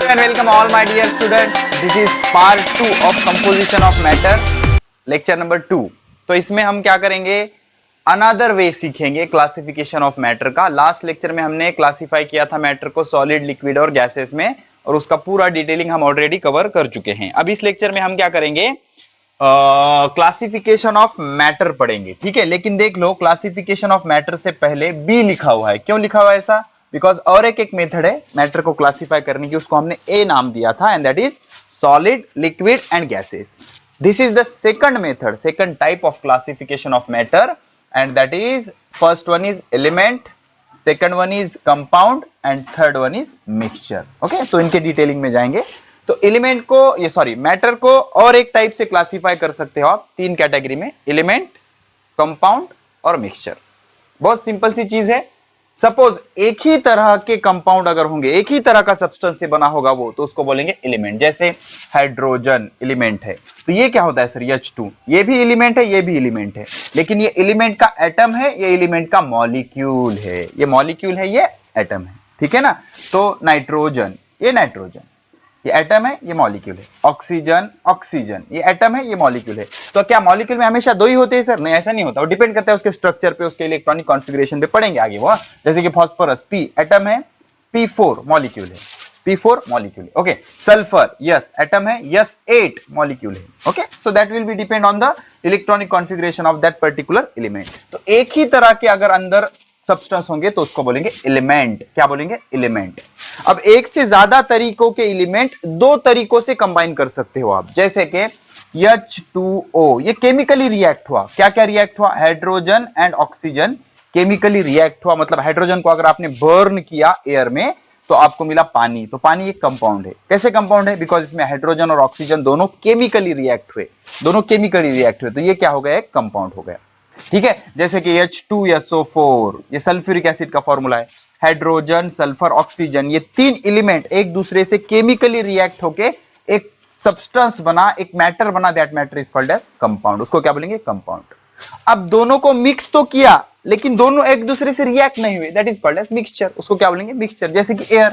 and welcome all my dear students. This is part 2 of composition of matter, lecture number 2. तो इसमें हम क्या करेंगे, अनदर वे सीखेंगे क्लासिफिकेशन ऑफ मैटर का. लास्ट लेक्चर में हमने क्लासिफाई किया था मैटर को सॉलिड, लिक्विड और गैसेस में, और उसका पूरा डिटेलिंग हम ऑलरेडी कवर कर चुके हैं. अब इस लेक्चर में हम क्या करेंगे, क्लासिफिकेशन ऑफ मैटर पढ़ेंगे. ठीक है, लेकिन देख लो क्लासिफिकेशन ऑफ मैटर से पहले बी लिखा हुआ है. क्यों लिखा हुआ है ऐसा? बिकॉज और एक मेथड है मैटर को क्लासिफाई करने की, उसको हमने ए नाम दिया था, and that is solid, liquid and gases. This is the second method, second type of classification of matter, and that is first one is element, second one is compound and third one is mixture. Okay, तो इनके detailing में जाएंगे. तो element को matter को और एक type से क्लासिफाई कर सकते हो आप, तीन कैटेगरी में, एलिमेंट, कंपाउंड और मिक्सचर. बहुत सिंपल सी चीज है. सपोज एक ही तरह के कंपाउंड अगर होंगे, एक ही तरह का सब्सटेंस से बना होगा वो, तो उसको बोलेंगे एलिमेंट. जैसे हाइड्रोजन एलिमेंट है, तो ये क्या होता है सर? H2. ये भी एलिमेंट है, ये भी एलिमेंट है, लेकिन ये एलिमेंट का एटम है, ये एलिमेंट का मॉलिक्यूल है. ये मॉलिक्यूल है, ये एटम है. ठीक है ना? तो नाइट्रोजन, ये नाइट्रोजन, ये एटम है, ये मॉलिक्यूल है. ऑक्सीजन, ऑक्सीजन, ये एटम है, ये मॉलिक्यूल है. तो क्या मॉलिक्यूल में हमेशा दो ही होते हैं सर? नहीं, ऐसा नहीं होता. वो डिपेंड करता है उसके स्ट्रक्चर पे, उसके इलेक्ट्रॉनिक कॉन्फ़िगरेशन पे, पढ़ेंगे आगे वो. जैसे कि फास्फोरस, P एटम है, P4 मॉलिक्यूल है, P4 मॉलिक्यूल है. ओके, सल्फर, यस एटम है, यस 8 मॉलिक्यूल है. Okay, so that will be depend on the electronic configuration of that particular element. तो एक ही तरह के अगर अंदर सब्सटेंस होंगे तो उसको बोलेंगे एलिमेंट. क्या बोलेंगे? एलिमेंट. अब एक से ज्यादा तरीकों के एलिमेंट दो तरीकों से कंबाइन कर सकते हो आप. जैसे कि H2O, ये केमिकली रिएक्ट हुआ. क्या क्या रिएक्ट हुआ? Hydrogen and oxygen chemically react हुआ. मतलब हाइड्रोजन को अगर आपने बर्न किया एयर में तो आपको मिला पानी. तो पानी एक कंपाउंड है. कैसे कंपाउंड है? बिकॉज इसमें हाइड्रोजन और ऑक्सीजन दोनों केमिकली रिएक्ट हुए, दोनों केमिकली रिएक्ट हुए, तो ये क्या हो गया? एक कंपाउंड हो गया. ठीक है, जैसे कि H2SO4, ये सल्फ्यूरिक एसिड का फॉर्मूला है. हाइड्रोजन, सल्फर, ऑक्सीजन, ये तीन एलिमेंट एक दूसरे से केमिकली रिएक्ट होके एक सब्सटेंस बना, एक मैटर बना. That matter is called as compound. उसको क्या बोलेंगे? कंपाउंड. अब दोनों को मिक्स तो किया, लेकिन दोनों एक दूसरे से रिएक्ट नहीं हुए. That is called as mixture. उसको क्या बोलेंगे? मिक्सचर. जैसे कि एयर.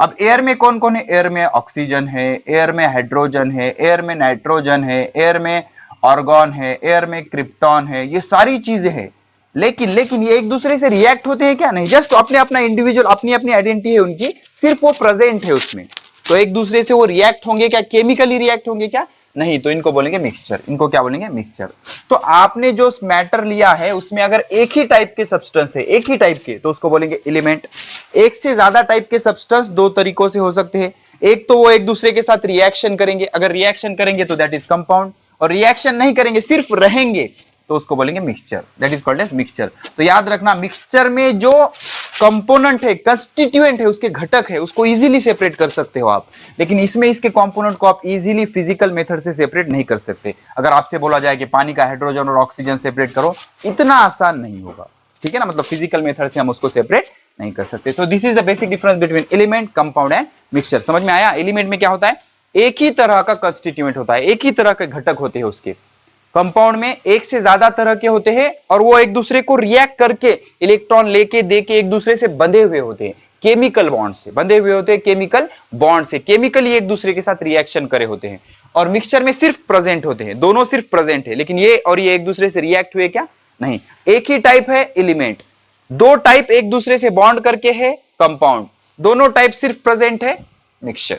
अब एयर में कौन कौन है? एयर में ऑक्सीजन है, एयर में हाइड्रोजन है, एयर में नाइट्रोजन है, एयर में ऑर्गन है, एयर में क्रिप्टॉन है. ये सारी चीजें हैं, लेकिन ये एक दूसरे से रिएक्ट होते हैं क्या? नहीं. जस्ट अपने अपना इंडिविजुअल, अपनी अपनी आइडेंटिटी है उनकी, सिर्फ वो प्रेजेंट है उसमें. तो एक दूसरे से वो रिएक्ट होंगे क्या? केमिकली रिएक्ट होंगे क्या? नहीं. तो इनको बोलेंगे मिक्सचर. इनको क्या बोलेंगे? मिक्सचर. तो आपने जो मैटर लिया है उसमें अगर एक ही टाइप के सब्सटेंस है, एक ही टाइप के, तो उसको बोलेंगे एलिमेंट. एक से ज्यादा टाइप के सब्सटेंस दो तरीकों से हो सकते हैं. एक तो वो एक दूसरे के साथ रिएक्शन करेंगे. अगर रिएक्शन करेंगे तो दैट इज कंपाउंड, और रिएक्शन नहीं करेंगे, सिर्फ रहेंगे, तो उसको बोलेंगे mixture. That is called as mixture. तो याद रखना, मिक्सचर में जो कंपोनेंट है, कंस्टिट्यूएंट है, उसके घटक है, उसको इजीली सेपरेट कर सकते हो आप. लेकिन इसमें इसके कंपोनेंट को आप इजीली फिजिकल मेथड से सेपरेट नहीं कर सकते. अगर आपसे बोला जाए कि पानी का हाइड्रोजन और ऑक्सीजन सेपरेट करो, इतना आसान नहीं होगा. ठीक है ना? मतलब फिजिकल मेथड से हम उसको सेपरेट नहीं कर सकते. तो this is the basic difference between element, compound and mixture. समझ में आया? एलिमेंट में क्या होता है? एक ही तरह का कंस्टिट्यूएंट होता है, एक ही तरह के घटक होते हैं उसके. कंपाउंड में एक से ज्यादा तरह के होते हैं, और वो एक दूसरे को रिएक्ट करके इलेक्ट्रॉन लेके देके एक दूसरे से बंधे हुए होते हैं, केमिकल बॉन्ड से बंधे हुए होते हैं, केमिकल बॉन्ड से, केमिकली एक दूसरे के साथ रिएक्शन करे होते हैं. और मिक्सचर में सिर्फ प्रेजेंट होते हैं, दोनों सिर्फ प्रेजेंट है, लेकिन ये और ये एक दूसरे से रिएक्ट हुए क्या? नहीं. एक ही टाइप है एलिमेंट, दो टाइप एक दूसरे से बॉन्ड करके है कंपाउंड, दोनों टाइप सिर्फ प्रेजेंट है मिक्सचर.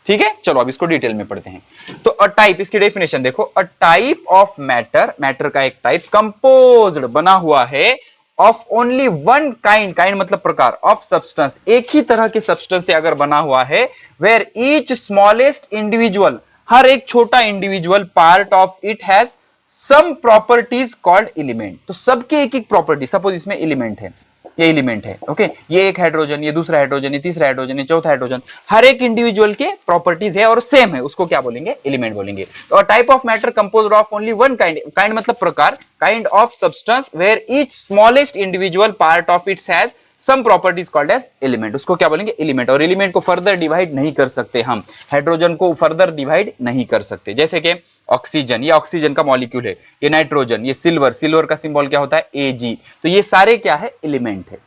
ठीक है, चलो अब इसको डिटेल में पढ़ते हैं. तो अ टाइप, इसकी डेफिनेशन देखो. A type of matter, matter का एक टाइप, कंपोज्ड बना हुआ है, of only one kind, kind मतलब प्रकार, ऑफ सब्सटेंस, एक ही तरह के सब्सटेंस से अगर बना हुआ है, वेयर ईच स्मॉलेस्ट इंडिविजुअल, हर एक छोटा individual part of it has some properties called element. तो सबके एक एक प्रॉपर्टी, सपोज इसमें एलिमेंट है, ये एलिमेंट है. ओके, ये एक हाइड्रोजन, ये दूसरा हाइड्रोजन, ये तीसरा हाइड्रोजन, ये चौथा हाइड्रोजन, हर एक इंडिविजुअल के प्रॉपर्टीज है और सेम है, उसको क्या बोलेंगे? एलिमेंट बोलेंगे. तो type of matter composed of only one kind, kind मतलब प्रकार, kind of substance where each smallest individual part of its has some properties called as element. उसको क्या बोलेंगे? एलिमेंट. और एलिमेंट को फर्दर डिवाइड नहीं कर सकते हम, हाइड्रोजन को फर्दर डिवाइड नहीं कर सकते. जैसे कि ऑक्सीजन, ये ऑक्सीजन का मॉलिक्यूल है, ये नाइट्रोजन, ये सिल्वर, सिल्वर का सिंबल क्या होता है? Ag. तो ये सारे क्या है? एलिमेंट है.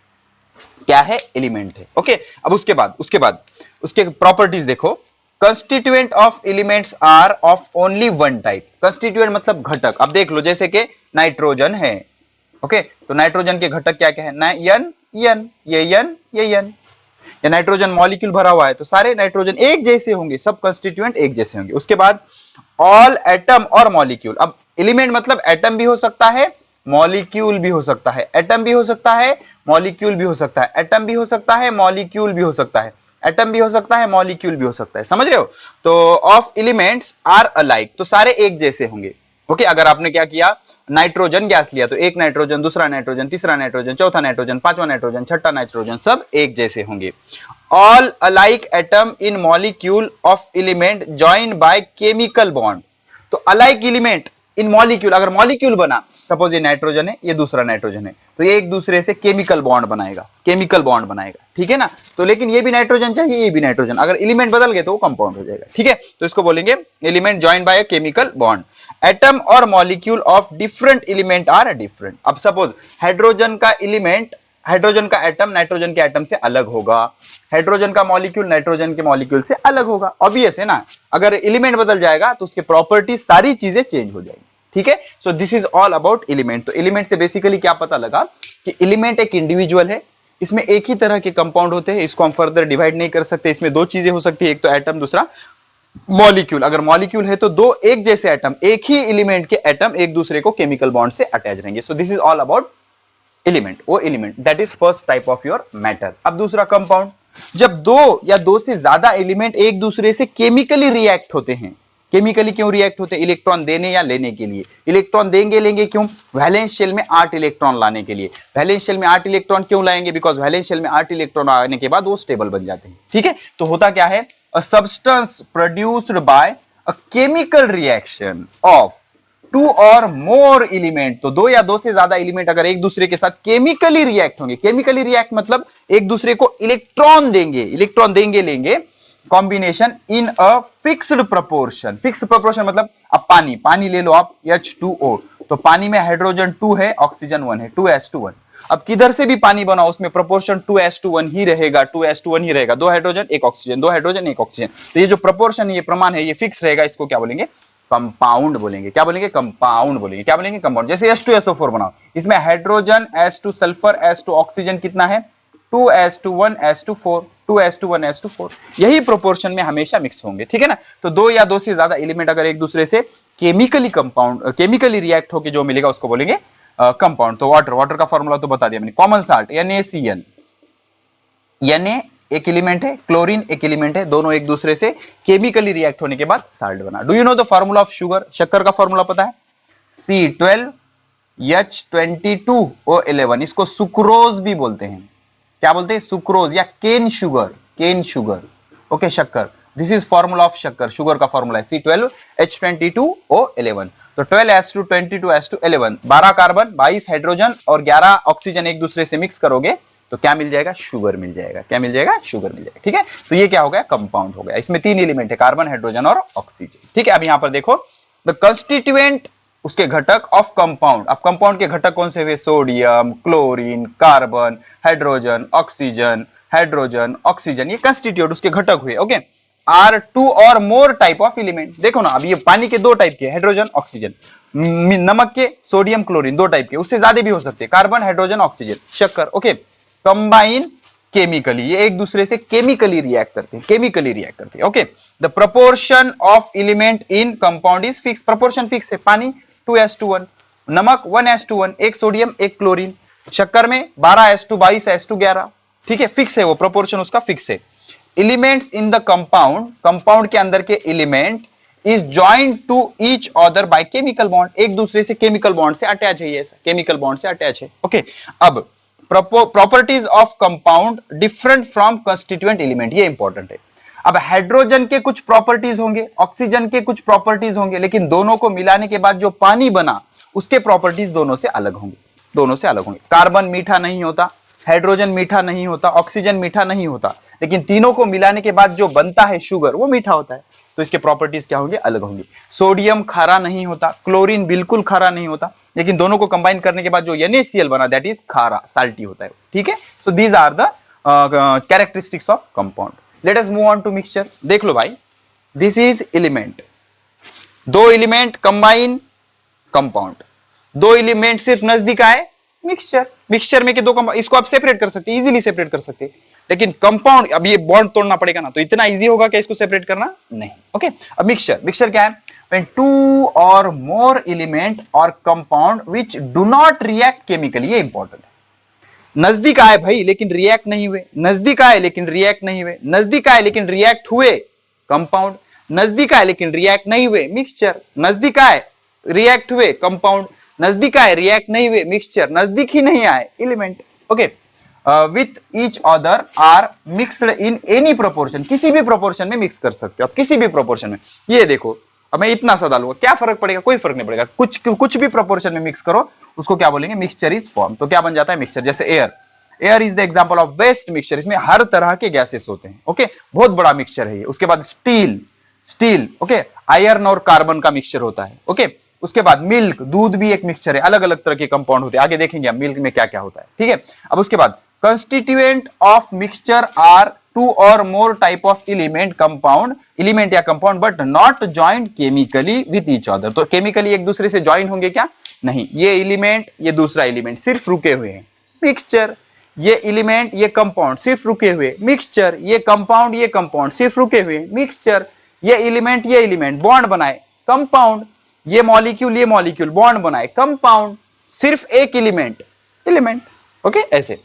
क्या है, एलिमेंट है। ओके, अब उसके बाद उसके प्रॉपर्टीज देखो। Constituent of elements are of only one type. Constituent मतलब घटक। अब देख लो, जैसे कि नाइट्रोजन है, ओके, तो नाइट्रोजन के घटक क्या क्या है, यन यन, ये यन ये यन। या नाइट्रोजन मॉलिक्यूल भरा हुआ है तो सारे नाइट्रोजन एक जैसे होंगे, सब कंस्टिट्यूएंट एक जैसे होंगे। उसके बाद ऑल एटम और मॉलिक्यूल। अब एलिमेंट मतलब एटम भी हो सकता है, मॉलिक्यूल भी हो सकता है, एटम भी हो सकता है, मॉलिक्यूल भी हो सकता है, एटम भी हो सकता है, मॉलिक्यूल भी हो सकता है, एटम भी हो सकता है, मॉलिक्यूल भी हो सकता है। समझ रहे हो? तो ऑफ एलिमेंट्स आर अलाइक, तो सारे एक जैसे होंगे। ओके, अगर आपने क्या किया, नाइट्रोजन गैस लिया तो एक नाइट्रोजन, दूसरा नाइट्रोजन, तीसरा नाइट्रोजन, चौथा नाइट्रोजन, पांचवा नाइट्रोजन, छठा नाइट्रोजन, सब एक जैसे होंगे। All alike atom in molecule of element join bye chemical bond. तो अलाइक एलिमेंट इन मॉलिक्यूल, अगर मॉलिक्यूल बना, सपोज ये नाइट्रोजन है, ये दूसरा नाइट्रोजन है, तो ये एक दूसरे से केमिकल बॉन्ड बनाएगा, केमिकल बॉन्ड बनाएगा, ठीक है ना। तो लेकिन ये भी नाइट्रोजन चाहिए, ये भी नाइट्रोजन, अगर एलिमेंट बदल गए तो वो कंपाउंड हो जाएगा, ठीक है। तो इसको बोलेंगे element join by a chemical bond. Atom और molecule of different element are different. अब सपोज हाइड्रोजन का एलिमेंट, हाइड्रोजन का एटम नाइट्रोजन के एटम से अलग होगा, हाइड्रोजन का मॉलिक्यूल नाइट्रोजन के मॉलिक्यूल से अलग होगा। ऑब्वियस है ना, अगर एलिमेंट बदल जाएगा तो उसके प्रॉपर्टी सारी चीजें चेंज हो जाएगी, ठीक है। सो this is all about element. तो एलिमेंट से बेसिकली क्या पता लगा कि एलिमेंट एक इंडिविजुअल है, इसमें एक ही तरह के कंपाउंड होते हैं, इसको हम फर्दर डिवाइड नहीं कर सकते। इसमें दो चीजें हो सकती है, एक तो एटम, दूसरा मॉलिक्यूल। अगर मॉलिक्यूल है तो दो एक जैसे एटम, एक ही एलिमेंट के एटम एक दूसरे को केमिकल बॉन्ड से अटैच रहेंगे। So this is all about element, वो element, that is first type of your matter. अब दूसरा कंपाउंड, जब दो या दो से ज्यादा एलिमेंट एक दूसरे से केमिकली रिएक्ट होते हैं। केमिकली क्यों रिएक्ट होते हैं? इलेक्ट्रॉन देने या लेने के लिए। इलेक्ट्रॉन देंगे लेंगे क्यों? वैलेंस शेल में 8 इलेक्ट्रॉन लाने के लिए। वैलेंस शेल में 8 इलेक्ट्रॉन क्यों लाएंगे? बिकॉज वैलेंस शेल में 8 इलेक्ट्रॉन आने के बाद वो स्टेबल बन जाते हैं, ठीक है। तो होता क्या है, a substance produced by a chemical reaction of two और मोर एलिमेंट। तो दो या दो से ज्यादा एलिमेंट अगर एक दूसरे के साथ केमिकली रिएक्ट होंगे, केमिकली रिएक्ट मतलब एक दूसरे को इलेक्ट्रॉन देंगे, इलेक्ट्रॉन देंगे लेंगे, combination in a fixed proportion. Fixed proportion मतलब अब पानी ले लो आप, H2O, तो पानी में हाइड्रोजन 2 है, ऑक्सीजन 1 है, 2s2 1। अब किधर से भी पानी बनाओ उसमें प्रोपोर्शन 2s2 1 ही रहेगा, 2s2 1 ही रहेगा। दो हाइड्रोजन एक ऑक्सीजन, दो हाइड्रोजन एक ऑक्सीजन। तो ये जो प्रोपोर्शन है, ये प्रमाण है, ये फिक्स रहेगा। इसको क्या बोलेंगे? कंपाउंड बोलेंगे। क्या बोलेंगे? कंपाउंड बोलेंगे। क्या बोलेंगे? कंपाउंड। जैसे H2SO4 बनाओ, इसमें hydrogen, H2 sulphur, H2 oxygen कितना है? 2s2 1 S2 4, 2s2 1 S2 4। यही प्रोपोर्शन में हमेशा मिक्स होंगे, ठीक है ना। तो दो या दो से ज्यादा एलिमेंट अगर एक दूसरे से केमिकली रिएक्ट होकर जो मिलेगा उसको बोलेंगे कंपाउंड। तो वाटर का फॉर्मूला तो बता दिया मैंने, कॉमन साल्ट NaCl। Na एक एलिमेंट है, क्लोरीन एक एलिमेंट है, दोनों एक दूसरे से केमिकली रिएक्ट होने के बाद साल्ट बना। Do you know the formula of sugar? शक्कर का फॉर्मूला पता है? C12H22O11। इसको सुक्रोज भी बोलते हैं। क्या बोलते हैं? सुक्रोज या cane sugar, cane sugar, okay, शक्कर। दिस इज फॉर्मूला ऑफ शक्कर, शुगर का फॉर्मूला है C12H22O11। तो 12s2 22s2 11, 12 कार्बन 22 हाइड्रोजन और 11 ऑक्सीजन एक दूसरे से मिक्स करोगे तो क्या मिल जाएगा? शुगर मिल जाएगा। क्या मिल जाएगा? शुगर मिल जाएगा, ठीक है। तो ये क्या हो गया? कंपाउंड हो गया। इसमें 3 एलिमेंट है, कार्बन, हाइड्रोजन और ऑक्सीजन, ठीक है। अब यहां पर देखो द कंस्टिट्यूएंट, उसके घटक ऑफ कंपाउंड। अब कंपाउंड के घटक कौन से हुए? Sodium, chlorine, carbon, hydrogen, oxygen, hydrogen, oxygen, ये कंस्टिट्यूट उसके घटक हुए, ओके। आर टू और मोर टाइप ऑफ एलिमेंट। देखो ना, अब ये पानी के दो टाइप के, हाइड्रोजन, ऑक्सीजन। नमक के सोडियम, क्लोरीन, दो टाइप के, उससे ज्यादा भी हो सकते हैं, कार्बन, हाइड्रोजन, ऑक्सीजन, शक्कर, ओके। कंबाइन केमिकली, ये एक दूसरे से केमिकली रिएक्ट करते हैं, केमिकली रिएक्ट करते हैं, okay. The proportion of element in compound is fix. Proportion fix है। पानी 2s2 1, नमक 1s2 1, एक सोडियम एक क्लोरीन। शक्कर में 12s2 22 s2 11, ठीक है, फिक्स है वो प्रोपोर्शन, उसका फिक्स है। Elements in the compound, compound के अंदर के element is joint to each other by chemical bond. एक दूसरे से केमिकल बॉन्ड से अटैच है, ये केमिकल बॉन्ड से अटैच है, ओके। अब properties of compound different from constituent element, ये इंपॉर्टेंट है। अब हाइड्रोजन के कुछ प्रॉपर्टीज होंगे, ऑक्सीजन के कुछ प्रॉपर्टीज होंगे, लेकिन दोनों को मिलाने के बाद जो पानी बना उसके प्रॉपर्टीज दोनों से अलग होंगे, दोनों से अलग होंगे। कार्बन मीठा नहीं होता, हाइड्रोजन मीठा नहीं होता, ऑक्सीजन मीठा नहीं होता, लेकिन तीनों को मिलाने के बाद जो बनता है शुगर वो मीठा होता है, तो इसके प्रॉपर्टीज क्या होंगे, अलग होंगे। सोडियम खारा नहीं होता, क्लोरीन बिल्कुल खारा नहीं होता, लेकिन दोनों को कंबाइन करने के बाद जो NaCl बना दैट इज खारा, साल्टी होता है, ठीक है। So these are the characteristics of compound. Let us move on to mixture. देख लो भाई, दिस इज एलिमेंट, दो एलिमेंट कंबाइन कंपाउंड, दो एलिमेंट सिर्फ नजदीक आए मिक्सचर। मिक्सचर में के दो इसको आप सेपरेट कर सकते हैं, इजीली सेपरेट कर सकते हैं, लेकिन कंपाउंड अब ये बॉन्ड तोड़ना पड़ेगा ना, तो इतना इजी होगा क्या इसको सेपरेट करना, नहीं। ओके, अब मिक्सचर, मिक्सचर क्या है, when two or more element or compound which do not react chemically, ये इंपॉर्टेंट है। नजदीक आए भाई लेकिन रिएक्ट नहीं हुए, नजदीक आए लेकिन रिएक्ट नहीं हुए, नजदीक आए लेकिन रिएक्ट हुए कंपाउंड, नजदीक आए लेकिन रिएक्ट नहीं हुए मिक्सचर, नजदीक आए रिएक्ट हुए कंपाउंड, नजदीक आए रिएक्ट नहीं हुए मिक्सचर, नजदीक ही नहीं आए element. Okay, with each other are mixed in any proportion, किसी भी प्रोपोर्शन में मिक्स कर सकते हो आप, किसी भी प्रोपोर्शन में। ये देखो, अब मैं इतना सा डालूंगा, क्या फर्क पड़ेगा, कोई फर्क नहीं पड़ेगा, कुछ भी प्रोपोर्शन में मिक्स करो उसको क्या बोलेंगे, मिक्सचर इज फॉर्म। तो क्या बन जाता है मिक्सचर, जैसे air, air is the example of best mixture, इसमें हर तरह के गैसेस होते हैं। ओके, बहुत बड़ा मिक्सचर है ये। उसके बाद स्टील, स्टील, ओके, आयरन और कार्बन का मिक्सचर होता है। ओके, उसके बाद मिल्क, दूध भी एक मिक्सचर है, अलग अलग तरह के कंपाउंड होते हैं, आगे देखेंगे हम मिल्क में क्या क्या होता है, ठीक है। अब उसके बाद constituent of mixture are two और more type of element compound, element या compound but not joint chemically with each other. तो केमिकली एक दूसरे से ज्वाइन होंगे क्या, नहीं, ये एलिमेंट ये दूसरा एलिमेंट सिर्फ रुके हुए हैं मिक्सचर, ये एलिमेंट ये कंपाउंड सिर्फ रुके हुए मिक्सचर, ये कंपाउंड सिर्फ रुके हुए मिक्सचर, ये एलिमेंट बॉन्ड बनाए कंपाउंड, ये मॉलिक्यूल बॉन्ड बनाए कंपाउंड, सिर्फ एक एलिमेंट। ओके, ऐसे।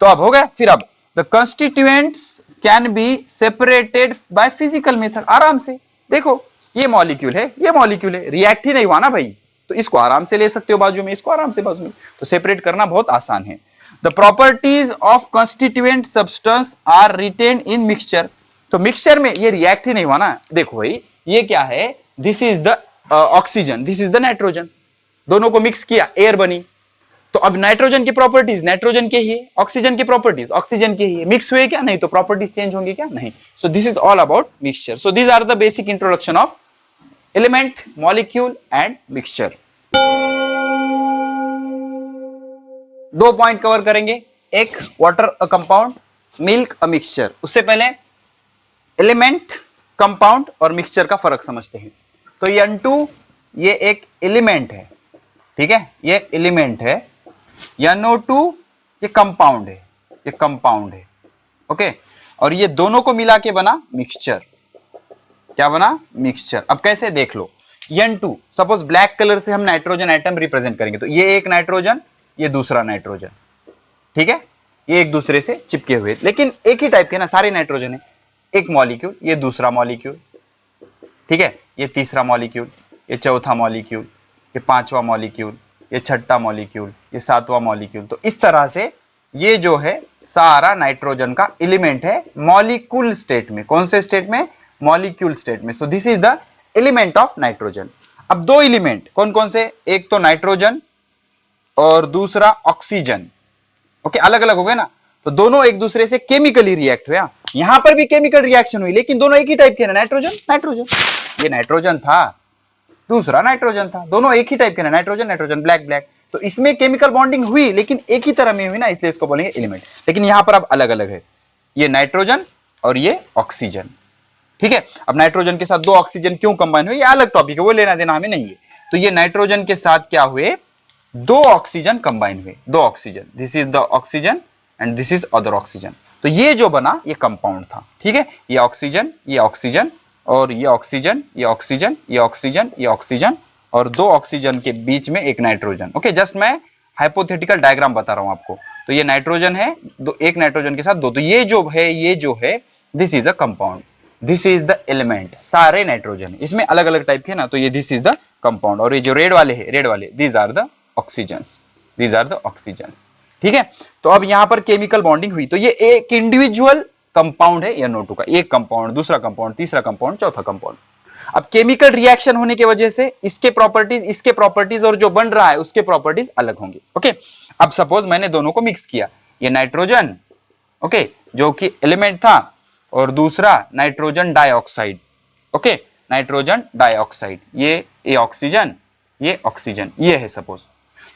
तो अब हो गया। फिर अब the constituents can be separated by physical method, आराम से देखो, ये मॉलिक्यूल है, रिएक्ट ही नहीं हुआ ना भाई, तो इसको आराम से ले सकते हो बाजू में, इसको आराम से बाजू में, तो सेपरेट करना बहुत आसान है। The properties of constituent substance are retain in mixture. तो मिक्सचर में ये रिएक्ट ही नहीं हुआ ना, देखो भाई ये क्या है, this is the oxygen, this is the nitrogen, दोनों को मिक्स किया, एयर बनी। तो अब नाइट्रोजन की प्रॉपर्टीज नाइट्रोजन के ही है, ऑक्सीजन की प्रॉपर्टीज ऑक्सीजन के ही है, मिक्स हुए क्या, नहीं, तो प्रॉपर्टीज चेंज होंगे क्या, नहीं। So this is all about mixture. So these are the basic introduction of element, molecule and mixture. दो पॉइंट कवर करेंगे, एक water a compound, milk a mixture. उससे पहले एलिमेंट, कंपाउंड और मिक्सचर का फर्क समझते हैं। तो ये N2 ये एक एलिमेंट है, ठीक है, ये एलिमेंट है। NO2 ये कंपाउंड है, ओके, और ये दोनों को मिला के बना मिक्सचर। क्या बना, मिक्सचर। अब कैसे, देख लो, N2 सपोज ब्लैक कलर से हम नाइट्रोजन एटम रिप्रेजेंट करेंगे, तो ये एक नाइट्रोजन, ये दूसरा नाइट्रोजन, ठीक है, ये एक दूसरे से चिपके हुए, लेकिन एक ही टाइप के ना, सारे नाइट्रोजन है। एक मॉलिक्यूल, ये दूसरा मॉलिक्यूल, ठीक है, ये तीसरा मॉलिक्यूल, ये चौथा मॉलिक्यूल, ये पांचवा मॉलिक्यूल, ये छठा मॉलिक्यूल, ये सातवां मॉलिक्यूल। तो इस तरह से ये जो है सारा नाइट्रोजन का एलिमेंट है मॉलिक्यूल स्टेट में। कौन से स्टेट में, मॉलिक्यूल स्टेट में। सो this is the element of nitrogen. अब दो एलिमेंट कौन कौन से, एक तो नाइट्रोजन और दूसरा ऑक्सीजन, ओके, अलग अलग हो गए ना, तो दोनों एक दूसरे से केमिकली रिएक्ट हुआ। यहां पर भी केमिकल रिएक्शन हुई, लेकिन दोनों एक ही टाइप के ना, नाइट्रोजन, ये नाइट्रोजन था, दूसरा नाइट्रोजन था, दोनों एक ही टाइप के ना, नाइट्रोजन, ब्लैक। तो इसमें केमिकल बॉन्डिंग हुई, लेकिन एक ही तरह में हुई ना, इसलिए इसको बोलेंगे एलिमेंट। लेकिन यहां पर अब अलग अलग है, ये नाइट्रोजन और ये ऑक्सीजन, ठीक है। अब नाइट्रोजन के साथ दो ऑक्सीजन क्यों कंबाइन हुए, ये अलग टॉपिक है, वो लेना देना हमें नहीं है। तो ये नाइट्रोजन के साथ क्या हुए, दो ऑक्सीजन कंबाइन हुए, दो oxygen, this is the oxygen and this is other oxygen. तो ये जो बना ये कंपाउंड था, ठीक है, ये ऑक्सीजन और ये ऑक्सीजन और दो ऑक्सीजन के बीच में एक नाइट्रोजन। ओके, जस्ट मैं हाइपोथेटिकल डायग्राम बता रहा हूं आपको। तो ये नाइट्रोजन है, एक नाइट्रोजन के साथ दो, तो ये जो है this is a compound, this is the element, सारे नाइट्रोजन, इसमें अलग अलग टाइप के ना, तो ये दिस इज द कंपाउंड। और ये जो रेड वाले दीज आर द ऑक्सीजन्स, ठीक है। तो अब यहां पर केमिकल बॉन्डिंग हुई, तो ये एक इंडिविजुअल कंपाउंड है NO2 का, एक कंपाउंड, दूसरा कंपाउंड, तीसरा कंपाउंड, चौथा कंपाउंड। अब केमिकल रिएक्शन होने की वजह से इसके प्रॉपर्टीज और जो बन रहा है उसके प्रॉपर्टीज अलग होंगे। ओके, अब सपोज मैंने दोनों को मिक्स किया, ये नाइट्रोजन, ओके, जो कि एलिमेंट था, और दूसरा nitrogen dioxide, okay, nitrogen dioxide, ये ऑक्सीजन, ये ऑक्सीजन, ये है सपोज।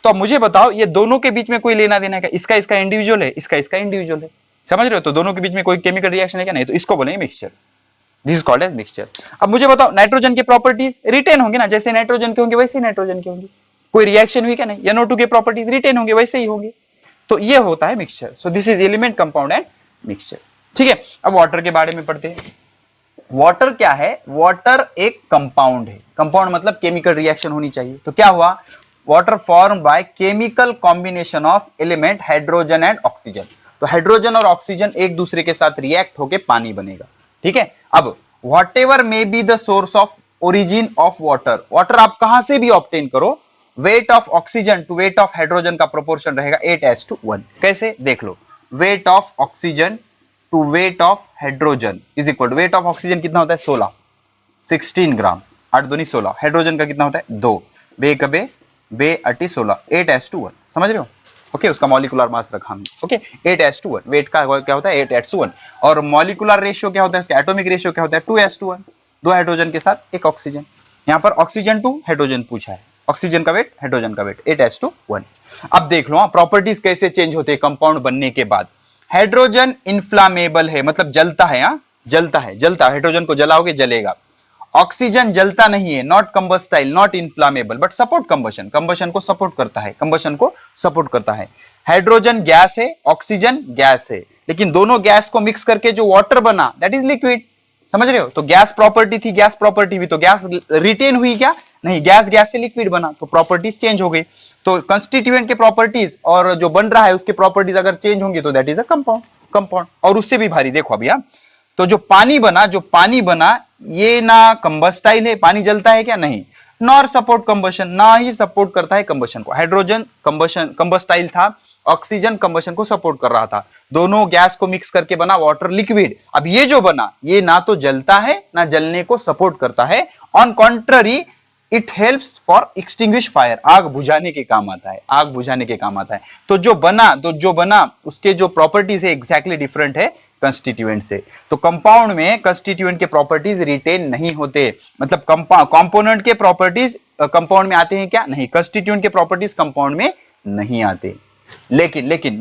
तो अब मुझे बताओ ये दोनों के बीच में कोई लेना देना है क्या? इसका इसका इंडिविजुअल है, इसका इसका इंडिविजुअल है, समझ रहे हो? तो दोनों के बीच में कोई केमिकल रिएक्शन है क्या? नहीं, तो इसको बोलेंगे mixture. This is called as mixture. अब मुझे बताओ नाइट्रोजन के प्रॉपर्टीज रिटेन होंगे ना, जैसे नाइट्रोजन के होंगे वैसे ही नाइट्रोजन के होंगे, कोई रिएक्शन हुई क्या? नहीं। NO2 के प्रॉपर्टीज रिटेन होंगे वैसे ही होंगे, तो ये होता है mixture. So this is element, compound and mixture, ठीक है। अब वाटर के बारे में पढ़ते हैं। वाटर क्या है? वाटर एक कंपाउंड है। कंपाउंड मतलब केमिकल रिएक्शन होनी चाहिए। तो क्या हुआ? Water form by chemical combination of element hydrogen and oxygen. तो हाइड्रोजन और ऑक्सीजन एक दूसरे के साथ रिएक्ट होकर पानी बनेगा, ठीक है। अब whatever may be the source of origin of water, water आप कहां से भी ऑब्टेन करो, weight of oxygen to weight of hydrogen का प्रोपोर्शन रहेगा 8:1। कैसे? देख लो, weight of oxygen to weight of hydrogen is equal to, weight of oxygen कितना होता है? 16 ग्राम, 8 दूनी 16। हाइड्रोजन का कितना होता है? 2, बे कबे बे अटी 16, 8:1, समझ रहे हो? ओके, उसका मॉलिक्यूलर मास रखा हमने, ओके, 8:1। वेट का क्या होता है? 8:1। और मॉलिक्यूलर रेशियो क्या होता है इसका? एटॉमिक रेशियो क्या होता है? 2:1, 2 हाइड्रोजन के साथ 1 ऑक्सीजन। यहां पर ऑक्सीजन टू हाइड्रोजन पूछा है, ऑक्सीजन का वेट, हाइड्रोजन का वेट, 8:1। अब देख लो प्रॉपर्टीज कैसे चेंज होते हैं कंपाउंड बनने के बाद। हाइड्रोजन इन्फ्लामेबल है, मतलब जलता है, जलता है, जलता है, हाइड्रोजन को जलाओगे जलेगा। ऑक्सीजन जलता नहीं है, not combustible, not inflammable, but support combustion, combustion को सपोर्ट करता है, कंबशन को सपोर्ट करता है। हाइड्रोजन गैस है, ऑक्सीजन गैस है, लेकिन दोनों गैस को मिक्स करके जो वाटर बना दैट इज लिक्विड, समझ रहे हो? तो गैस प्रॉपर्टी थी, गैस प्रॉपर्टी हुई, तो गैस रिटेन हुई क्या? नहीं, गैस गैस से लिक्विड बना, तो प्रॉपर्टीज चेंज हो गई। तो कंस्टिट्यूएंट के प्रॉपर्टीज और जो बन रहा है उसके प्रॉपर्टीज अगर चेंज होंगी तो that is a compound, compound. और उससे भी भारी देखो अभी, तो जो पानी बना, जो पानी बना ये ना कंबस्टाइल है, पानी जलता है क्या? नहीं, नॉर सपोर्ट कंबशन, ना ही सपोर्ट करता है कंबशन को। हाइड्रोजन कंबशन, कंबस्टाइल था, ऑक्सीजन कंबशन को सपोर्ट कर रहा था, दोनों गैस को मिक्स करके बना वाटर लिक्विड। अब ये जो बना ये ना तो जलता है ना जलने को सपोर्ट करता है, on contrary it helps for extinguish fire, आग बुझाने के काम आता है, आग बुझाने के काम आता है। तो जो बना उसके जो प्रॉपर्टीज है एग्जैक्टली डिफरेंट है कंस्टिट्यूएंट से। तो कंपाउंड में कंस्टिट्यूएंट के प्रॉपर्टीज रिटेन नहीं होते, मतलब कंपोनेंट के प्रॉपर्टीज कंपाउंड में आते हैं क्या? नहीं, कंस्टिट्यूएंट के प्रॉपर्टीज कंपाउंड में नहीं आते। लेकिन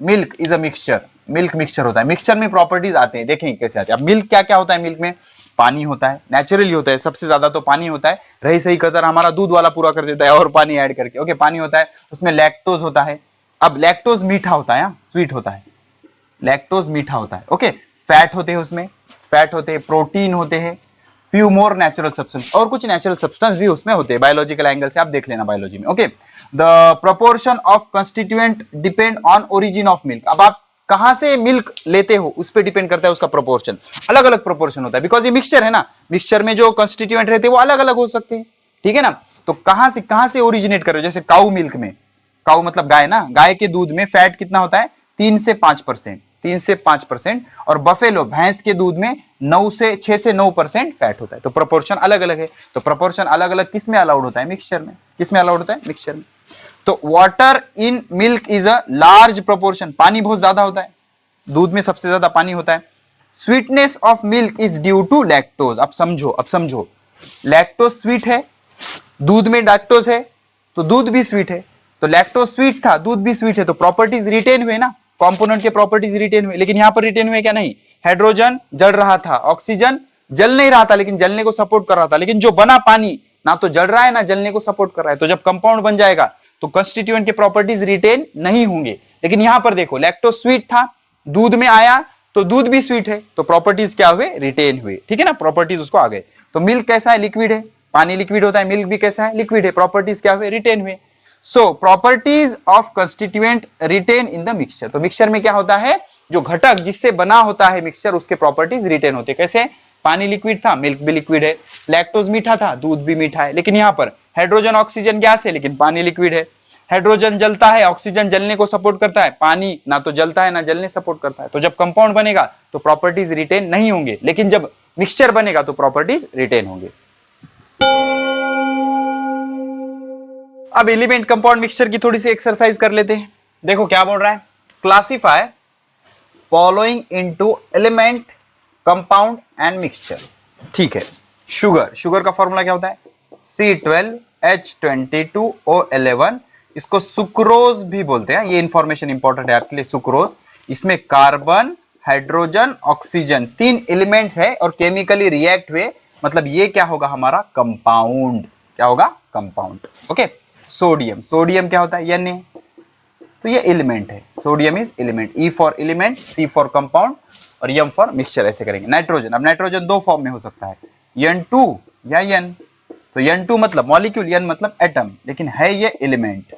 milk is a mixture, milk mixture होता है, मिक्सचर में प्रॉपर्टीज आते हैं, देखेंगे कैसे आते हैं। अब मिल्क क्या क्या होता है? मिल्क में पानी होता है, नेचुरली होता है, सबसे ज्यादा तो पानी होता है, रही सही कतर हमारा दूध वाला पूरा कर देता है और पानी ऐड करके, ओके, पानी होता है, उसमें लैक्टोज होता है। अब लैक्टोज मीठा होता है, स्वीट होता है, लैक्टोज मीठा होता है, ओके, फैट होते हैं उसमें, फैट होते हैं, प्रोटीन होते हैं, फ्यू मोर नेचुरल सब्सटेंस, और कुछ नेचुरल सब्सटेंस भी उसमें होते हैं, बायोलॉजिकल एंगल से आप देख लेना बायोलॉजी में, okay. The proportion of constituent depend on origin of milk. अब आप कहां से मिल्क लेते हो उस पर डिपेंड करता है उसका प्रोपोर्शन, अलग अलग प्रोपोर्शन होता है, बिकॉज ये मिक्सचर है ना, मिक्सचर में जो कंस्टिट्यूएंट रहते हैं वो अलग अलग हो सकते हैं, ठीक है ना। तो कहां से ओरिजिनेट कर रहे हो? जैसे काऊ मिल्क में, काऊ मतलब गाय ना, गाय के दूध में फैट कितना होता है? 3 से 5%, 3 से 5%, और बफेलो भैंस के दूध में 6 से 9% फैट होता है। तो प्रोपोर्शन अलग अलग है, तो प्रोपोर्शन अलग अलग किस में अलाउड होता है? मिक्सचर में। किस में अलाउड होता है? मिक्सचर में। तो water in milk is a large proportion, पानी बहुत ज्यादा होता है, दूध में सबसे ज्यादा पानी होता है। Sweetness of milk is due to lactose. अब समझो, लैक्टोज स्वीट है, दूध में लैक्टोज है तो दूध भी स्वीट है, तो लैक्टोज स्वीट था, दूध भी स्वीट है, तो प्रॉपर्टीज रिटेन हुए ना, कंपोनेंट के प्रॉपर्टीज रिटेन हुए। लेकिन यहां पर रिटेन हुए क्या? नहीं, हाइड्रोजन जल रहा था, ऑक्सीजन जल नहीं रहा था लेकिन जलने को सपोर्ट कर रहा था, लेकिन जो बना पानी ना तो जल रहा है ना जलने को सपोर्ट कर रहा है। तो जब कंपाउंड बन जाएगा तो कंस्टिट्यूएंट के प्रॉपर्टीज रिटेन नहीं होंगे। लेकिन यहां पर देखो, लैक्टोज स्वीट था, दूध में आया तो दूध भी स्वीट है, तो प्रॉपर्टीज क्या हुए? रिटेन हुए, ठीक है ना, प्रॉपर्टीज उसको आ गए। तो मिल्क कैसा है? लिक्विड है, पानी लिक्विड होता है, मिल्क भी कैसा है? लिक्विड है, प्रॉपर्टीज क्या हुए? रिटेन हुए। So properties of constituent retain in the mixture. तो मिक्सचर में क्या होता है? जो घटक जिससे बना होता है मिक्सचर उसके प्रॉपर्टीज रिटेन होते हैं। कैसे? पानी लिक्विड था, मिल्क भी लिक्विड है, लैक्टोज मीठा था, दूध भी मीठा है, लेकिन यहां पर हाइड्रोजन ऑक्सीजन गैस है लेकिन पानी लिक्विड है। हाइड्रोजन जलता है, ऑक्सीजन जलने को सपोर्ट करता है, पानी ना तो जलता है ना जलने सपोर्ट करता है। तो जब कंपाउंड बनेगा तो प्रॉपर्टीज रिटेन नहीं होंगे, लेकिन जब मिक्सचर बनेगा तो प्रॉपर्टीज रिटेन होंगे। अब एलिमेंट कंपाउंड मिक्सचर की थोड़ी सी एक्सरसाइज कर लेते हैं। देखो क्या बोल रहा है, classify following into element, compound and mixture. ठीक है, शुगर, शुगर का फॉर्मूला क्या होता है? C12H22O11, इसको सुक्रोज भी बोलते हैं। ये इंफॉर्मेशन इंपॉर्टेंट है आपके लिए। सुक्रोज, इसमें कार्बन, हाइड्रोजन, ऑक्सीजन 3 एलिमेंट्स है और केमिकली रिएक्ट हुए, मतलब ये क्या होगा हमारा कंपाउंड। क्या होगा? कंपाउंड। ओके। सोडियम, सोडियम क्या होता है? Na, तो ये एलिमेंट है। Sodium is element. E for element, C for compound और M फॉर मिक्सचर। ऐसे करेंगे। नाइट्रोजन, अब नाइट्रोजन दो फॉर्म में हो सकता है, N2 या N। तो N2 मतलब मॉलिक्यूल, N मतलब एटम, लेकिन है ये एलिमेंट।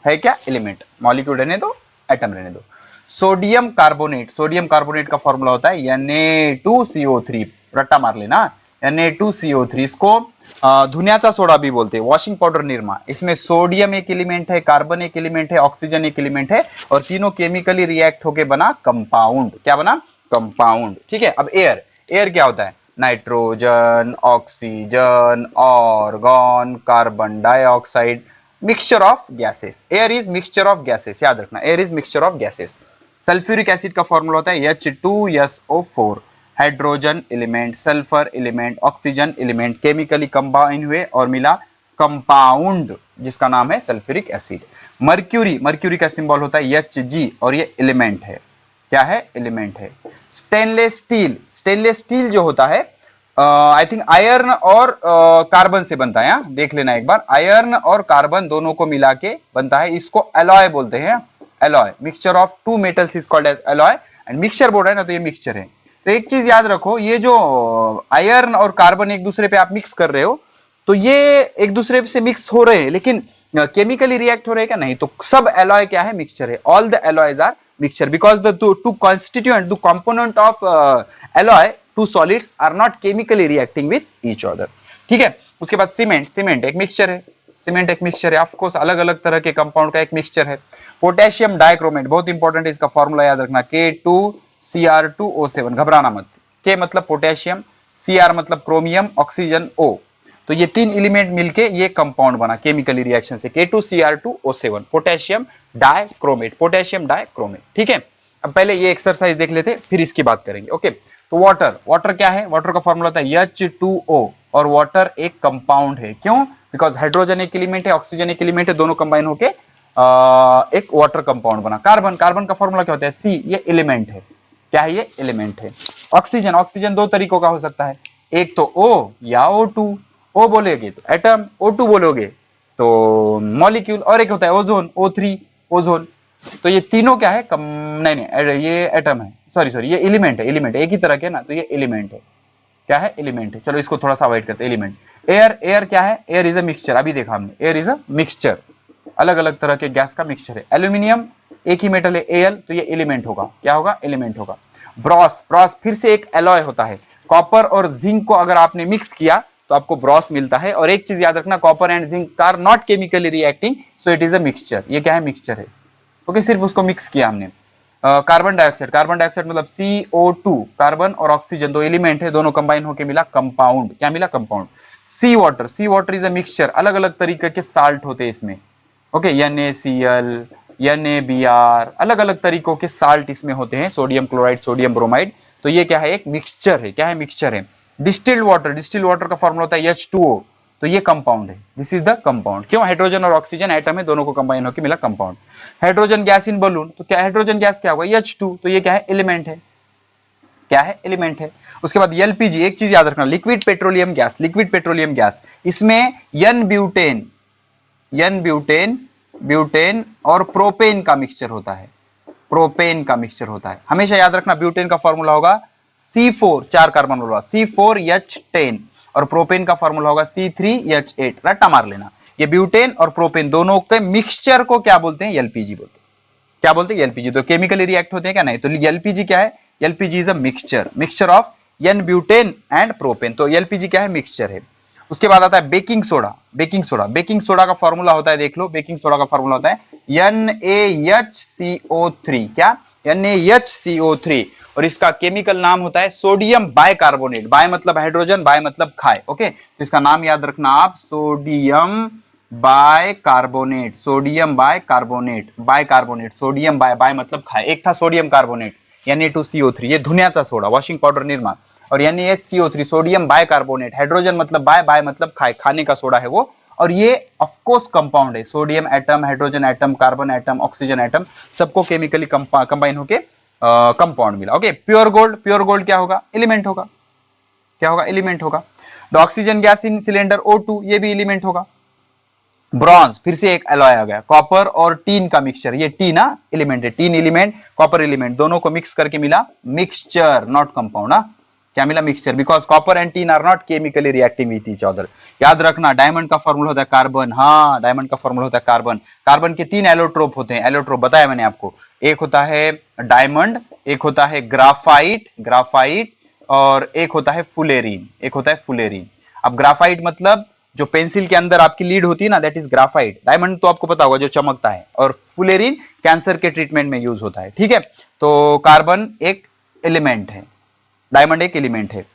है क्या? एलिमेंट। मॉलिक्यूल रहने दो, एटम रहने दो। सोडियम कार्बोनेट, सोडियम कार्बोनेट का फॉर्मूला होता है Na2CO3, रट्टा मार लेना, Na2CO3। इसको धुनियाचा सोडा भी बोलते हैं, वॉशिंग पाउडर निरमा। इसमें सोडियम एक एलिमेंट है, कार्बन एक एलिमेंट है, ऑक्सीजन एक एलिमेंट है और तीनों केमिकली रिएक्ट होके बना कंपाउंड। क्या बना? कंपाउंड। ठीक है। अब एयर, एयर क्या होता है? Nitrogen, oxygen, organ, carbon dioxide, mixture of gases. Air is mixture of gases, याद रखना, air is mixture of gases. Sulphuric acid का फॉर्मूला होता है H2SO4, hydrogen element, sulphur element, oxygen element chemically combine हुए और मिला कंपाउंड जिसका नाम है सल्फ्यूरिक एसिड। मर्क्यूरी, मर्क्यूरी का सिंबल होता है Hg और ये एलिमेंट है। क्या है? एलिमेंट है। स्टेनलेस स्टील, स्टेनलेस स्टील जो होता है आई थिंक आयरन और कार्बन से बनता है। देख लेना एक बार, आयरन और कार्बन दोनों को मिला के बनता है, इसको एलॉय बोलते हैं। Alloy, mixture of two metals is called as alloy. And mixture बोल रहे हैं ना, तो ये मिक्सचर है। तो एक चीज याद रखो, ये जो आयरन और कार्बन एक दूसरे पे आप मिक्स कर रहे हो, तो ये एक दूसरे से मिक्स हो रहे हैं, लेकिन केमिकली रिएक्ट हो रहे हैं क्या? नहीं। तो सब एलॉय क्या है? मिक्सचर है। All the alloys are mixture because the two constituent, the component of alloy, two solids are not chemically reacting with each other. ठीक है। उसके बाद सीमेंट, सीमेंट एक मिक्सचर है। सीमेंट एक मिक्सचर है, ऑफ कोर्स अलग अलग तरह के कंपाउंड का एक मिक्सचर है। पोटेशियम डाइक्रोमेट, बहुत इंपॉर्टेंट है, इसका फॉर्मूला याद रखना, K2Cr2O7। घबराना मत। K मतलब पोटेशियम, Cr मतलब क्रोमियम, ऑक्सीजन O, तो ये 3 एलिमेंट मिलके ये कंपाउंड बना केमिकली रिएक्शन से, K2Cr2O7, potassium dichromate, potassium dichromate. ठीक है। अब पहले ये एक्सरसाइज देख लेते, फिर इसकी बात करेंगे। ओके। तो वाटर, वाटर क्या है? वाटर का फॉर्मूला होता है H2O और वाटर एक कंपाउंड है। क्यों? बिकॉज हाइड्रोजन एक एलिमेंट है, ऑक्सीजन एक एलिमेंट है, दोनों कंबाइन होके एक वाटर कंपाउंड बना। कार्बन, कार्बन का फॉर्मूला क्या होता है? C, ये एलिमेंट है। क्या है? ये एलिमेंट है। ऑक्सीजन, ऑक्सीजन दो तरीकों का हो सकता है, एक तो O या O2। O बोलोगे तो एटम, O2 बोलोगे तो मॉलिक्यूल, और एक होता है ओजोन, O3, ओजोन। तो ये तीनों क्या है? नहीं, ये एटम है, सॉरी सॉरी, ये एलिमेंट है, एलिमेंट है, एक ही तरह के ना, तो ये एलिमेंट है। क्या है? एलिमेंट है। चलो इसको थोड़ा सा अवॉइड करते हैं। एलिमेंट। एयर, एयर क्या है? एयर इज अ मिक्सचर, अभी देखा हमने, एयर इज अ मिक्सचर, अलग अलग तरह के गैस का मिक्सचर है। एल्यूमिनियम एक ही मेटल है, Al, तो ये एलिमेंट होगा। क्या होगा? एलिमेंट होगा। ब्रॉस, ब्रॉस फिर से एक एलॉय होता है। कॉपर और जिंक को अगर आपने मिक्स किया तो आपको ब्रॉस मिलता है। और एक चीज याद रखना, copper and zinc are not chemically reacting, so it is a mixture. ये क्या है? मिक्सचर है। ओके, सिर्फ उसको मिक्स किया हमने। कार्बन डाइऑक्साइड, कार्बन डाइऑक्साइड मतलब CO2, कार्बन और ऑक्सीजन दो एलिमेंट है, दोनों कंबाइन होकर मिला कंपाउंड। क्या मिला? Compound. Sea water, sea water is a mixture, अलग अलग तरीके के साल्ट होते हैं इसमें। ओके, NaCl, NaBr, अलग अलग तरीकों के साल्ट इसमें होते हैं, सोडियम क्लोराइड, सोडियम ब्रोमाइड। तो ये क्या है? एक मिक्सचर है। क्या है? मिक्सचर है। डिस्टिल्ड वाटर, डिस्टिल्ड वाटर का फॉर्मूला होता है H2O, तो ये कंपाउंड है। This is the compound. क्यों? हाइड्रोजन और ऑक्सीजन एटम है, दोनों को कंबाइन होकर मिला compound. Hydrogen gas in balloon, तो क्या हाइड्रोजन गैस क्या होगा? H2, तो ये क्या है? एलिमेंट है। क्या है? एलिमेंट है। उसके बाद LPG, एक चीज याद रखना, liquid petroleum gas, liquid petroleum gas, इसमें N ब्यूटेन, ब्यूटेन और प्रोपेन का मिक्सचर होता है। प्रोपेन का मिक्सचर होता है। हमेशा याद रखना, ब्यूटेन का फॉर्मूला होगा C4, 4 कार्बन होगा, C4H10, और प्रोपेन का फॉर्मूला होगा C3H8। रट्टा मार लेना। ये ब्यूटेन और प्रोपेन दोनों के मिक्सचर को क्या बोलते हैं? LPG बोलते हैं। क्या बोलते हैं? LPG। तो केमिकली रिएक्ट होते हैं क्या? नहीं। तो LPG क्या है? LPG is a mixture, mixture of N butane and propane. तो LPG क्या है? मिक्सचर है। उसके बाद आता है baking soda, baking soda, baking soda का फॉर्मूला होता है, देख लो, बेकिंग सोडा का फॉर्मूला होता है NaHCO3। क्या? NaHCO3, और इसका केमिकल नाम होता है सोडियम बाइकार्बोनेट। बाय मतलब हाइड्रोजन, बाय मतलब खाए। ओके, तो इसका नाम याद रखना आप, sodium bi carbonate, sodium bi carbonate, bi carbonate, sodium bi, bi मतलब खाए, एक था सोडियम कार्बोनेट Na2CO3, ये धुनियाचा सोडा, वॉशिंग पाउडर निर्मा, और NaHCO3 sodium bi carbonate, hydrogen मतलब बाय, बाय मतलब खाए, खाने का सोडा है वो, और ये ऑफ कोर्स कंपाउंड है, sodium atom, hydrogen atom, carbon atom, oxygen atom, सबको केमिकली कंबाइन होके कंपाउंड मिला। Okay, pure gold, pure gold क्या होगा? एलिमेंट होगा, क्या होगा? एलिमेंट होगा। The oxygen gas in cylinder O2, ये भी एलिमेंट होगा। ब्रॉन्ज, फिर से एक एलॉय आ गया, कॉपर और टीन का मिक्सचर, ये टीन ना एलिमेंट है, टीन एलिमेंट, कॉपर एलिमेंट, दोनों को मिक्स करके मिला मिक्सचर, नॉट कंपाउंड ना, क्या मिला? Mixture, because copper and tin are not chemically reacting with each other. याद रखना, डायमंड का फॉर्मूला होता है कार्बन, हाँ डायमंड का फॉर्मूला होता है कार्बन। कार्बन के 3 एलोट्रोप होते हैं, एलोट्रोप बताया मैंने आपको, एक होता है डायमंड, एक होता है ग्राफाइट, ग्राफाइट, और एक होता है फुलेरिन, एक होता है फुलेरिन। अब ग्राफाइट मतलब जो पेंसिल के अंदर आपकी लीड होती है ना, दैट इज ग्राफाइट। डायमंड तो आपको पता होगा जो चमकता है, और फुलेरिन कैंसर के ट्रीटमेंट में यूज होता है, ठीक है। तो कार्बन एक एलिमेंट है, डायमंड एक एलिमेंट है।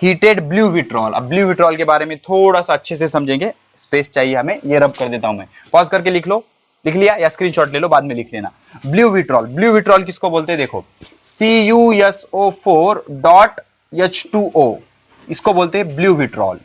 हीटेड ब्लू विट्रॉल, अब ब्लू विट्रॉल के बारे में थोड़ा सा अच्छे से समझेंगे, स्पेस चाहिए हमें, ये रब कर देता हूं मैं, पॉज करके लिख लो, लिख लिया या स्क्रीनशॉट ले लो, बाद में लिख लेना। ब्लू विट्रॉल, ब्लू विट्रॉल किसको बोलते हैं? देखो, CuSO4.H2O, इसको बोलते हैं blue vitriol.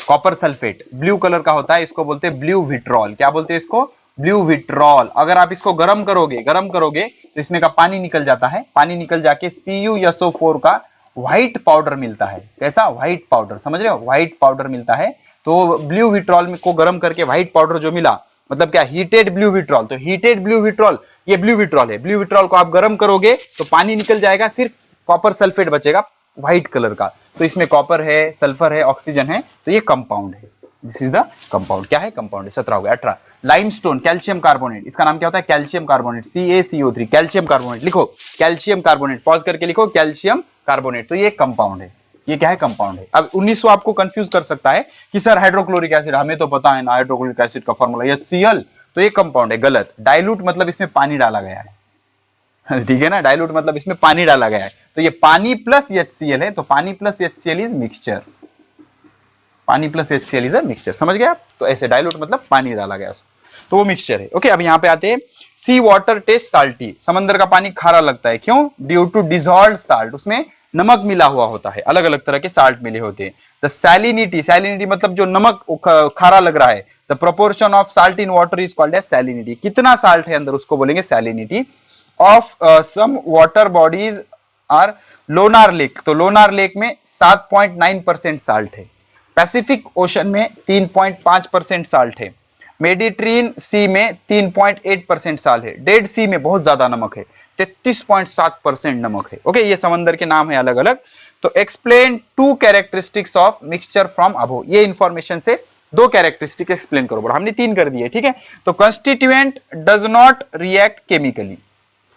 Copper sulphate blue colour का होता है, इसको बोलते हैं ब्लू विट्रॉल। क्या बोलते हैं इसको? Blue vitriol. अगर आप इसको गर्म करोगे, गर्म करोगे तो इसमें का पानी निकल जाता है, पानी निकल जाके CuSO4 का व्हाइट पाउडर मिलता है। कैसा? व्हाइट पाउडर, समझ रहे हो? व्हाइट पाउडर मिलता है। तो ब्लू विट्रॉल को गर्म करके व्हाइट पाउडर जो मिला, मतलब क्या? Heated blue vitriol. तो हीटेड ब्लू विट्रॉल, ये ब्लू विट्रॉल है। ब्लू विट्रॉल को आप गर्म करोगे तो पानी निकल जाएगा, सिर्फ कॉपर सल्फेट बचेगा व्हाइट कलर का। तो इसमें कॉपर है, सल्फर है, ऑक्सीजन है, तो ये कंपाउंड है। This is the compound. क्या है? कंपाउंड है। 17 हो गया। 18 लाइमस्टोन, कैल्शियम कार्बोनेट, इसका नाम क्या होता है? Calcium carbonate, CaCO3, calcium carbonate. लिखो कैल्शियम कार्बोनेट, पॉज करके लिखो कैल्शियम कार्बोनेट। तो ये कंपाउंड है, ये क्या है? कंपाउंड है। अब 1900 आपको कंफ्यूज कर सकता है कि सर हाइड्रोक्लोरिक एसिड, हमें तो पता है ना हाइड्रोक्लोरिक एसिड का फॉर्मूला HCl, तो ये कंपाउंड है। गलत। डाइल्यूट मतलब इसमें पानी डाला गया है, ठीक है ना? डाइल्यूट मतलब इसमें पानी डाला गया है, तो ये पानी प्लस HCl है, तो पानी प्लस HCl इज मिक्सचर, पानी plus HCl is a mixture. समझ गए आप? तो ऐसे डाइल्यूट मतलब पानी डाला गया, तो वो मिक्सचर है। ओके, अब यहां पे आते हैं। सी वाटर टेस्ट साल्टी, समंदर का पानी खारा लगता है, क्यों? ड्यू टू डिसॉल्व्ड साल्ट, उसमें नमक मिला हुआ होता है, अलग अलग तरह के साल्ट मिले होते हैं। द सैलिनिटी, सैलिनिटी मतलब जो नमक खारा लग रहा है, the proportion of salt in water is called as salinity. कितना साल्ट है अंदर, उसको बोलेंगे salinity. Of some water bodies are Lonar lake, तो लोनार लेक में 7.9% साल्ट है। पैसिफिक ओशन में 3.5% साल्ट है। मेडिटेरियन सी में 3.8% साल्ट है। डेड सी में बहुत ज्यादा नमक है, 33.7% नमक है। ओके, ये समंदर के नाम है अलग अलग। तो explain 2 characteristics of mixture from above, ये इंफॉर्मेशन से 2 कैरेक्टरिस्टिक एक्सप्लेन करो। हमने 3 कर दिए, ठीक है। तो constituent does not react chemically,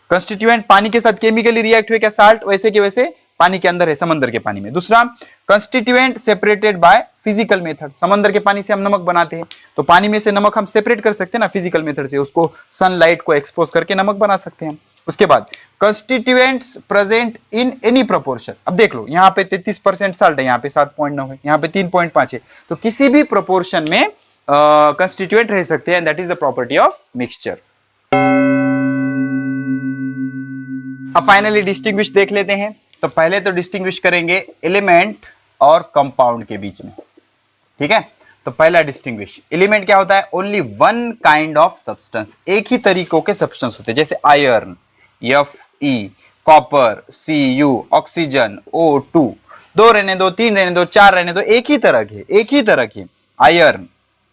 constituent पानी के साथ केमिकली रिएक्ट हुए क्या? साल्ट वैसे के वैसे पानी के अंदर है, समंदर के पानी में। दूसरा, constituent separated by physical method, समंदर के पानी से हम नमक बनाते हैं, तो पानी में से नमक हम सेपरेट कर सकते हैं ना फिजिकल मेथड से, उसको सनलाइट को एक्सपोज करके नमक बना सकते हैं। उसके बाद constituents present in any proportion, अब देख लो यहाँ पे 33% साल्ट है, यहाँ पे 7.9 है, यहाँ पे 3.5 है, तो किसी भी प्रोपोर्शन में कंस्टिट्यूएंट रह सकते हैं, that is the property of mixture. अब फाइनली डिस्टिंग्विश देख लेते हैं। तो पहले तो डिस्टिंग्विश करेंगे एलिमेंट और कंपाउंड के बीच में, ठीक है। तो पहला डिस्टिंग्विश, एलिमेंट क्या होता है? Only one kind of substance, एक ही तरीकों के सब्सटेंस होते हैं, जैसे iron Fe, copper Cu, oxygen O2, 2 रहने दो, 3 रहने दो, 4 रहने दो, एक ही तरह के, एक ही तरह के आयरन,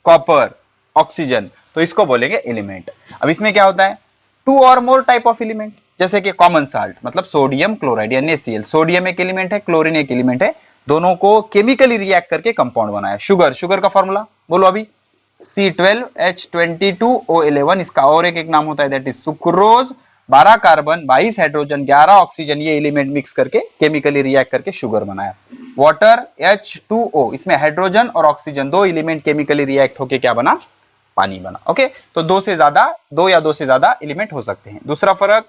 कॉपर, ऑक्सीजन, तो इसको बोलेंगे एलिमेंट। अब इसमें क्या होता है? 2 और मोर टाइप ऑफ एलिमेंट, जैसे कि कॉमन साल्ट मतलब सोडियम क्लोराइड NaCl, सोडियम एक एलिमेंट है, क्लोरीन एक एलिमेंट है, दोनों को केमिकली रिएक्ट करके कंपाउंड बनाया। शुगर, शुगर का फॉर्मूला बोलो अभी, C12H22O11, इसका और एक नाम होता है that is sucrose. 12 carbon, 22 hydrogen, 11 oxygen, ये एलिमेंट मिक्स करके केमिकली रिएक्ट करके शुगर बनाया। वाटर H2O, इसमें हाइड्रोजन और ऑक्सीजन 2 एलिमेंट केमिकली रिएक्ट होके क्या बना? पानी बना। ओके, तो 2 या 2 से ज्यादा एलिमेंट हो सकते हैं। दूसरा फर्क,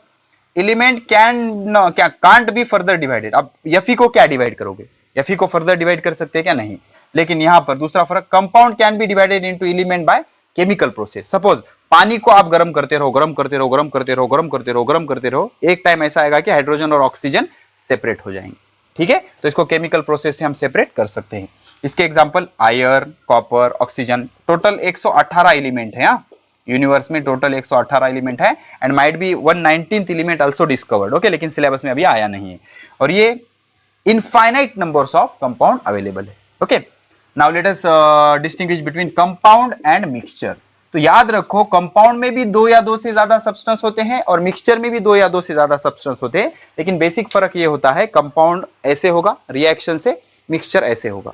element can't be further divided. अब Fe को क्या डिवाइड करोगे? Fe को फर्दर डिवाइड कर सकते हैं क्या? नहीं। लेकिन यहां पर दूसरा फर्क, compound can be divided into element by chemical process. Suppose पानी को आप गर्म करते रहो, गर्म करते रहो, गर्म करते रहो, गर्म करते रहो, गर्म करते रहो, एक टाइम ऐसा आएगा कि हाइड्रोजन और ऑक्सीजन सेपरेट हो जाएंगे। ठीक है, तो इसको केमिकल प्रोसेस से हम सेपरेट कर सकते हैं। इसके example iron, copper, oxygen, total 118 element है। यूनिवर्स में टोटल 118 एलिमेंट है and might be 119th element also discovered. Okay, लेकिन सिलेबस में अभी आया नहीं है। और ये infinite numbers of compound available है। Okay, now let us distinguish between compound and mixture. तो याद रखो, कंपाउंड में भी 2 या 2 से ज्यादा सब्सटेंस होते हैं और मिक्सचर में भी 2 या 2 से ज्यादा सब्सटेंस होते हैं, लेकिन बेसिक फर्क ये होता है, कंपाउंड ऐसे होगा रिएक्शन से, मिक्सचर ऐसे होगा।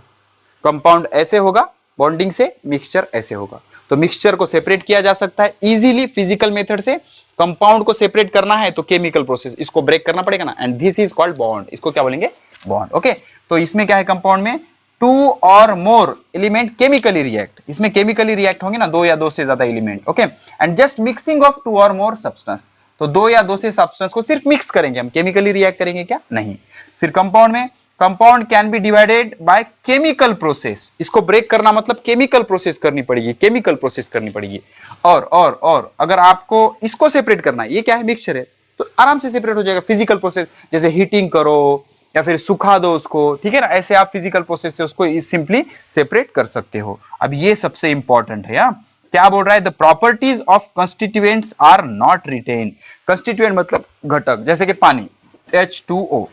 कंपाउंड ऐसे होगा बॉन्डिंग से, मिक्सचर ऐसे होगा। तो मिक्सचर को सेपरेट किया जा सकता है इजीली फिजिकल मेथड से। कंपाउंड को सेपरेट करना है तो केमिकल प्रोसेस, इसको ब्रेक करना पड़ेगा ना, and this is called bond. इसको क्या बोलेंगे? बॉन्ड। ओके, तो इसमें क्या है, कंपाउंड में 2 और मोर एलिमेंट केमिकली रिएक्ट, इसमें केमिकली रिएक्ट होंगे ना 2 या 2 से ज्यादा element. Okay, and just mixing of 2 और मोर सब्सटेंस। तो 2 या 2 से सब्सटेंस को सिर्फ मिक्स करेंगे हम, केमिकली रिएक्ट करेंगे क्या? नहीं। फिर कंपाउंड में, compound can be divided by chemical process. इसको ब्रेक करना मतलब केमिकल प्रोसेस करनी पड़ेगी, केमिकल प्रोसेस करनी पड़ेगी। और अगर आपको इसको सेपरेट करना है, ये क्या है? मिक्सचर है, तो आराम से सेपरेट हो जाएगा फिजिकल प्रोसेस, जैसे हीटिंग करो या फिर सुखा दो उसको, ठीक है ना, ऐसे आप फिजिकल प्रोसेस से उसको सिंपली सेपरेट कर सकते हो। अब ये सबसे इंपॉर्टेंट है। क्या बोल रहा है? The properties of constituents are not retain. Constituent मतलब घटक, जैसे कि पानी H2O।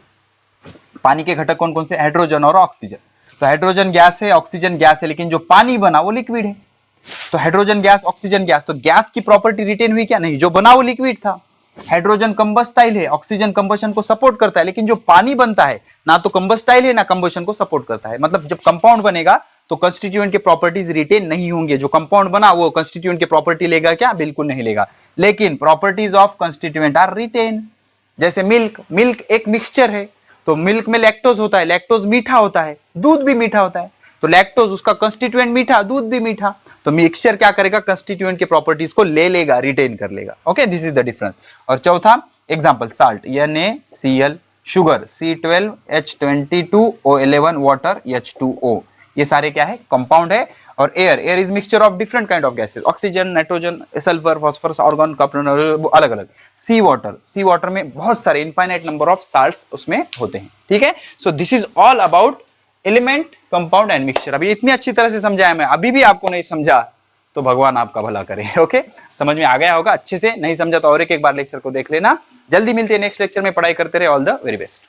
पानी के घटक कौन कौन से? हाइड्रोजन और ऑक्सीजन। तो हाइड्रोजन गैस है, ऑक्सीजन गैस है, लेकिन जो पानी बना वो लिक्विड है। तो हाइड्रोजन गैस, ऑक्सीजन गैस, तो गैस की प्रॉपर्टी रिटेन हुई क्या? नहीं, जो बना वो लिक्विड था। हाइड्रोजन कंबस्टाइल है, ऑक्सीजन कंबशन को सपोर्ट करता है, लेकिन जो पानी बनता है ना तो कंबस्टाइल है ना कंबशन को सपोर्ट करता है। मतलब जब कंपाउंड बनेगा तो कंस्टिट्यूएंट के प्रॉपर्टीज रिटेन नहीं होंगे। जो कंपाउंड बना वो कंस्टिट्यूएंट के प्रॉपर्टी लेगा क्या? बिल्कुल नहीं लेगा। लेकिन properties of constituent are retain. जैसे मिल्क, मिल्क एक मिक्सचर है, तो मिल्क में लैक्टोज होता है, लैक्टोज मीठा होता है, दूध भी मीठा होता है, तो लैक्टोज उसका कंस्टिट्यूएंट मीठा, दूध भी मीठा। तो मिक्सचर क्या करेगा? कंस्टिट्यूएंट के प्रॉपर्टीज को ले लेगा, रिटेन कर लेगा। Okay, this is the difference. और चौथा example, salt NaCl, sugar C12H22O11, water H2O। ये सारे क्या है? कंपाउंड है। और air, air is mixture of different kind of gases, oxygen, nitrogen, sulphur, phosphorus, argon, carbon, अलग अलग। सी वाटर, सी वाटर में बहुत सारे इनफाइनाइट नंबर ऑफ साल्ट्स उसमें होते हैं। ठीक है, सो this is all about element, compound and mixture. अभी इतनी अच्छी तरह से समझाया मैं, अभी भी आपको नहीं समझा तो भगवान आपका भला करे। ओके, समझ में आ गया होगा अच्छे से। नहीं समझा तो और एक बार लेक्चर को देख लेना। जल्दी मिलते हैं नेक्स्ट लेक्चर में, पढ़ाई करते रहे। All the very best.